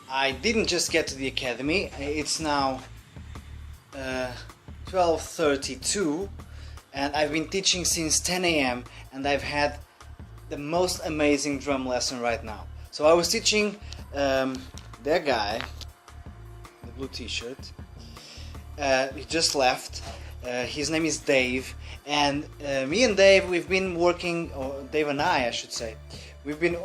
I didn't just get to the academy. It's now 12:32 and I've been teaching since 10 a.m. and I've had the most amazing drum lesson right now. So I was teaching that guy, the blue t-shirt. He just left. His name is Dave, and me and Dave, we've been working, or Dave and I should say, we've been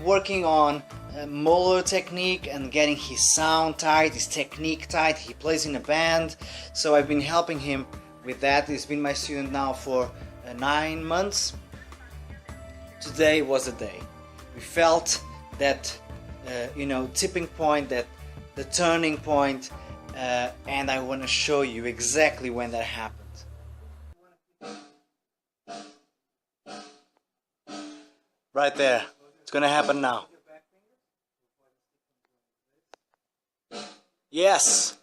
working on molar technique and getting his sound tight, his technique tight. He plays in a band, so I've been helping him with that. He's been my student now for 9 months. Today was the day. We felt that tipping point, that the turning point, and I want to show you exactly when that happened. Right there. It's gonna happen now. Yes.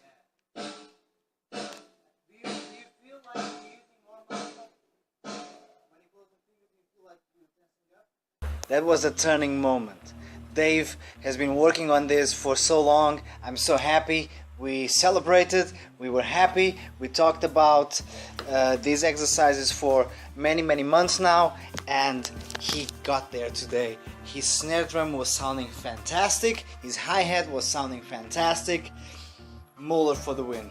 That was a turning moment. Dave has been working on this for so long. I'm so happy. We celebrated, we were happy, we talked about these exercises for many months now, and he got there today. His snare drum was sounding fantastic, his hi-hat was sounding fantastic. Molar for the win.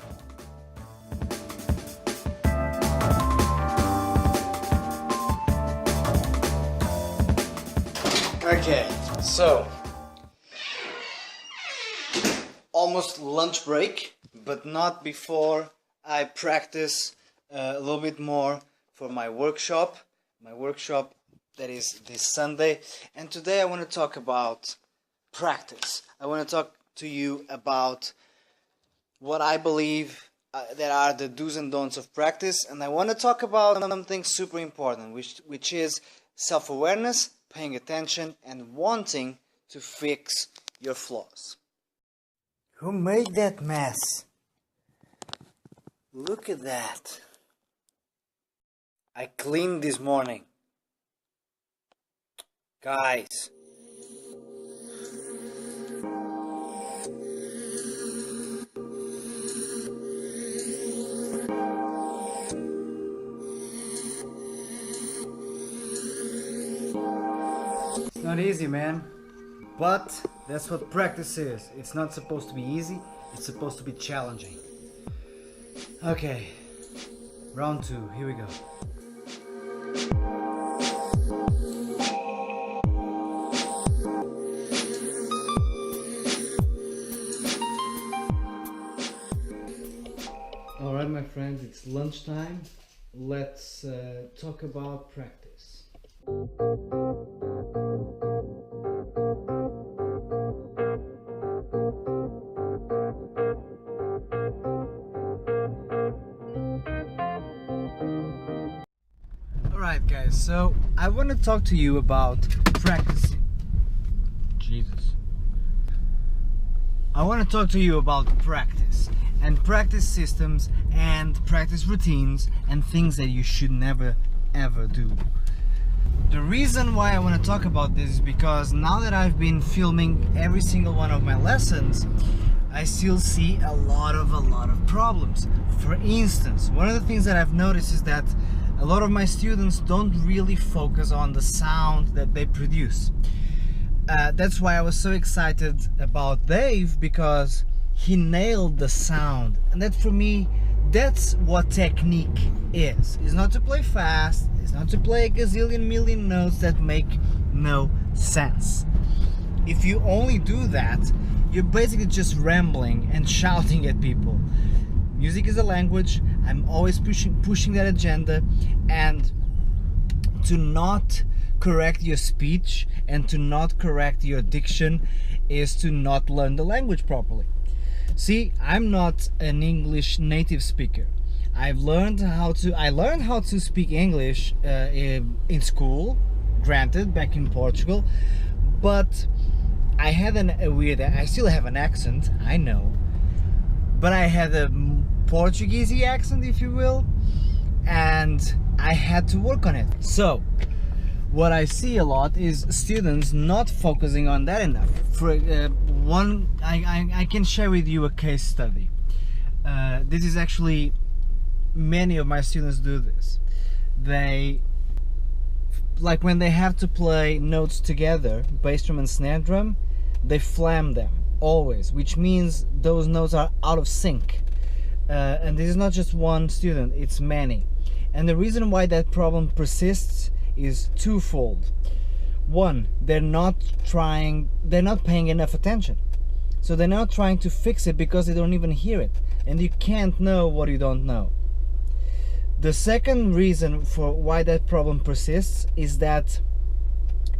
Okay, so almost lunch break, but not before I practice a little bit more for my workshop that is this Sunday. And today I want to talk about practice. I want to talk to you about what I believe that are the do's and don'ts of practice, and I want to talk about something super important, which is self-awareness, paying attention, and wanting to fix your flaws. Who made that mess? Look at that. I cleaned this morning. Guys. It's not easy, man. But that's what practice is. It's not supposed to be easy, it's supposed to be challenging. Okay, round 2, here we go. Alright, my friends, it's lunchtime. Let's talk about practice. Alright guys, so I want to talk to you about practicing. I want to talk to you about practice and practice systems and practice routines and things that you should never ever do. The reason why I want to talk about this is because now that I've been filming every single one of my lessons, I still see a lot of problems. For instance, one of the things that I've noticed is that a lot of my students don't really focus on the sound that they produce. That's why I was so excited about Dave, because he nailed the sound, and that for me, that's what technique is. It's not to play fast, it's not to play a gazillion million notes that make no sense. If you only do that, you're basically just rambling and shouting at people. Music is a language. I'm always pushing that agenda, and to not correct your speech and to not correct your diction is to not learn the language properly. See, I'm not an English native speaker. I learned how to speak English in school, granted, back in Portugal, but I had I still have an accent, I know, but I had a Portuguese accent, if you will, and I had to work on it. So what I see a lot is students not focusing on that enough. For I can share with you a case study. This is actually, many of my students do this. They, like when they have to play notes together, bass drum and snare drum, they flam them always, which means those notes are out of sync. And this is not just one student, it's many. And the reason why that problem persists is twofold. One, they're not paying enough attention. So they're not trying to fix it because they don't even hear it. And you can't know what you don't know. The second reason for why that problem persists is that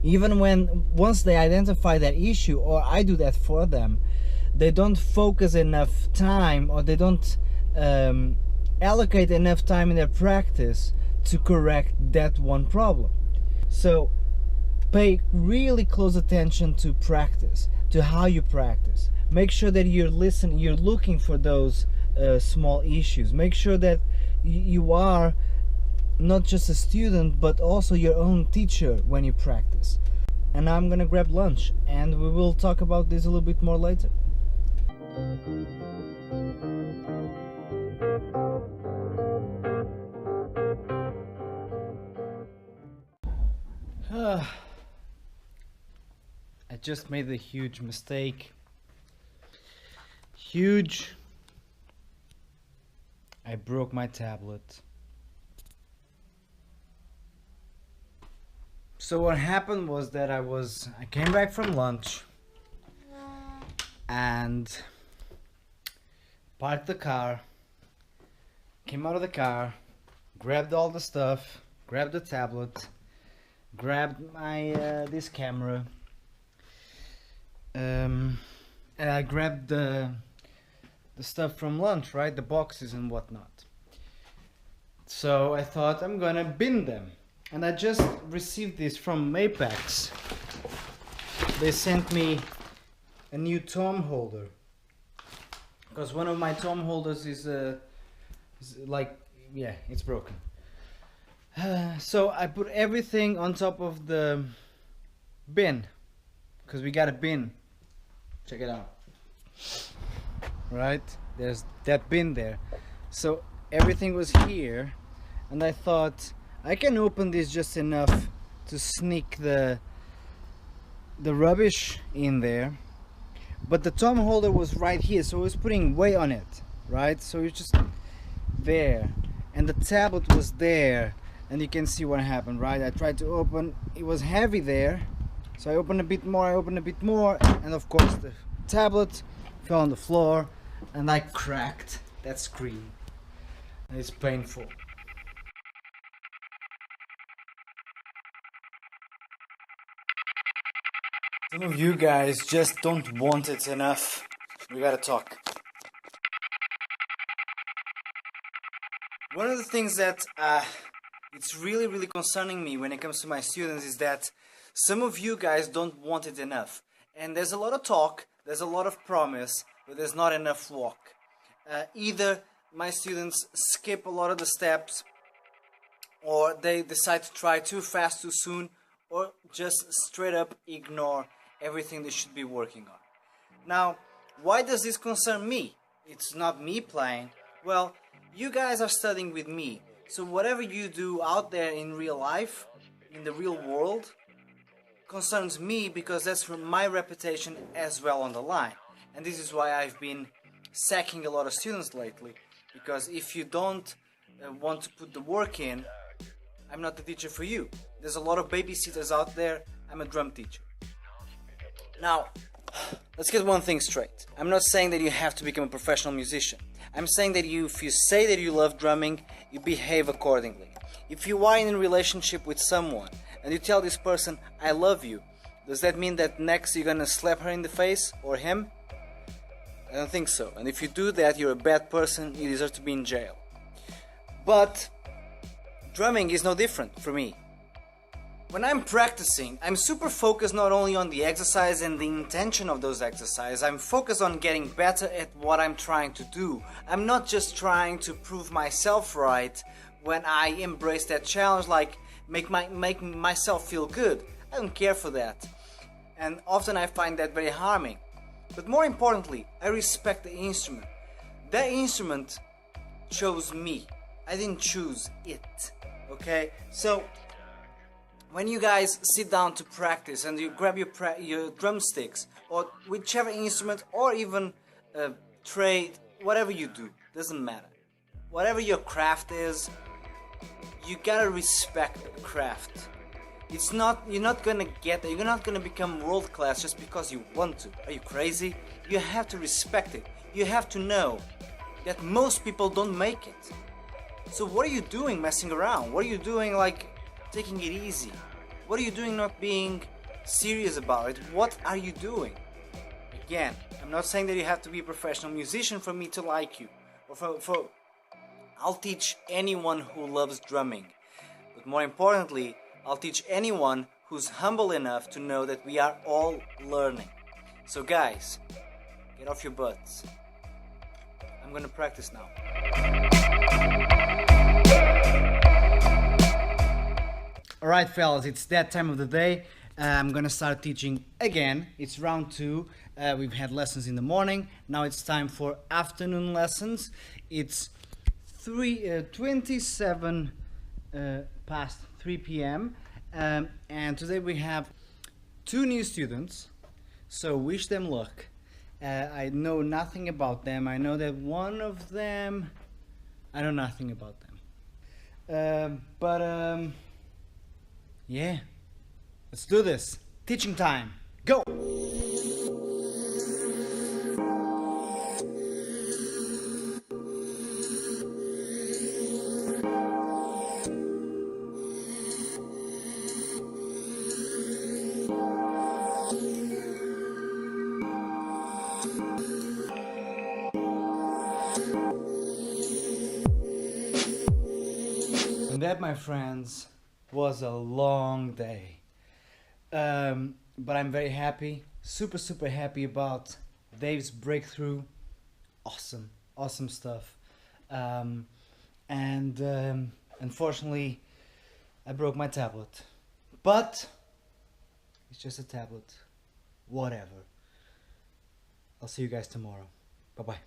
even once they identify that issue, or I do that for them, they don't focus enough time, or they don't allocate enough time in their practice to correct that one problem. So pay really close attention to practice, to how you practice. Make sure that you're looking for those small issues. Make sure that you are not just a student but also your own teacher when you practice. And now I'm gonna grab lunch and we will talk about this a little bit more later. I just made a huge mistake. Huge. I broke my tablet. So what happened was that I came back from lunch and parked the car, came out of the car, grabbed all the stuff, grabbed the tablet, grabbed my this camera, and I grabbed the stuff from lunch, right? The boxes and whatnot. So I thought I'm gonna bin them. And I just received this from Mapex. They sent me a new tom holder. Because one of my tom holders is like, yeah, it's broken. So I put everything on top of the bin. Because we got a bin. Check it out. Right? There's that bin there. So everything was here. And I thought, I can open this just enough to sneak the rubbish in there, but the tom holder was right here, so I was putting weight on it, right? So it's just there, and the tablet was there, and you can see what happened, right? I tried to open, it was heavy there, so I opened a bit more, and of course the tablet fell on the floor, and I cracked that screen, and it's painful. Some of you guys just don't want it enough. We gotta talk. One of the things that it's really concerning me when it comes to my students is that some of you guys don't want it enough. And there's a lot of talk, there's a lot of promise, but there's not enough walk. Either my students skip a lot of the steps, or they decide to try too fast too soon, or just straight up ignore everything they should be working on. Now, why does this concern me? It's not me playing. Well, you guys are studying with me, so whatever you do out there in real life, in the real world, concerns me because that's my reputation as well on the line. And this is why I've been sacking a lot of students lately, because if you don't want to put the work in, I'm not the teacher for you. There's a lot of babysitters out there. I'm a drum teacher. Now, let's get one thing straight. I'm not saying that you have to become a professional musician. I'm saying that if you say that you love drumming, you behave accordingly. If you are in a relationship with someone and you tell this person, I love you, does that mean that next you're gonna slap her in the face or him? I don't think so. And if you do that, you're a bad person, you deserve to be in jail. But drumming is no different for me. When I'm practicing, I'm super focused not only on the exercise and the intention of those exercises, I'm focused on getting better at what I'm trying to do. I'm not just trying to prove myself right when I embrace that challenge, like make myself feel good. I don't care for that, and often I find that very harming. But more importantly, I respect the instrument. That instrument chose me. I didn't choose it. Okay, so when you guys sit down to practice and you grab your drumsticks or whichever instrument, or even trade, whatever you do, doesn't matter. Whatever your craft is, you gotta respect the craft. You're not gonna become world class just because you want to. Are you crazy? You have to respect it. You have to know that most people don't make it. So what are you doing messing around? What are you doing like taking it easy? What are you doing not being serious about it? What are you doing? Again, I'm not saying that you have to be a professional musician for me to like you. Or I'll teach anyone who loves drumming. But more importantly, I'll teach anyone who's humble enough to know that we are all learning. So guys, get off your butts. I'm gonna practice now. Alright fellas, it's that time of the day. I'm gonna start teaching again. It's round 2. We've had lessons in the morning. Now it's time for afternoon lessons. It's 27 past 3 p.m. And today we have 2 new students, so wish them luck. I know nothing about them. I know that one of them, I know nothing about them. Yeah, let's do this. Teaching time, go! And that, my friends, was a long day. But I'm very happy, super happy about Dave's breakthrough. Awesome stuff. Unfortunately, I broke my tablet. But it's just a tablet. Whatever. I'll see you guys tomorrow. Bye-bye.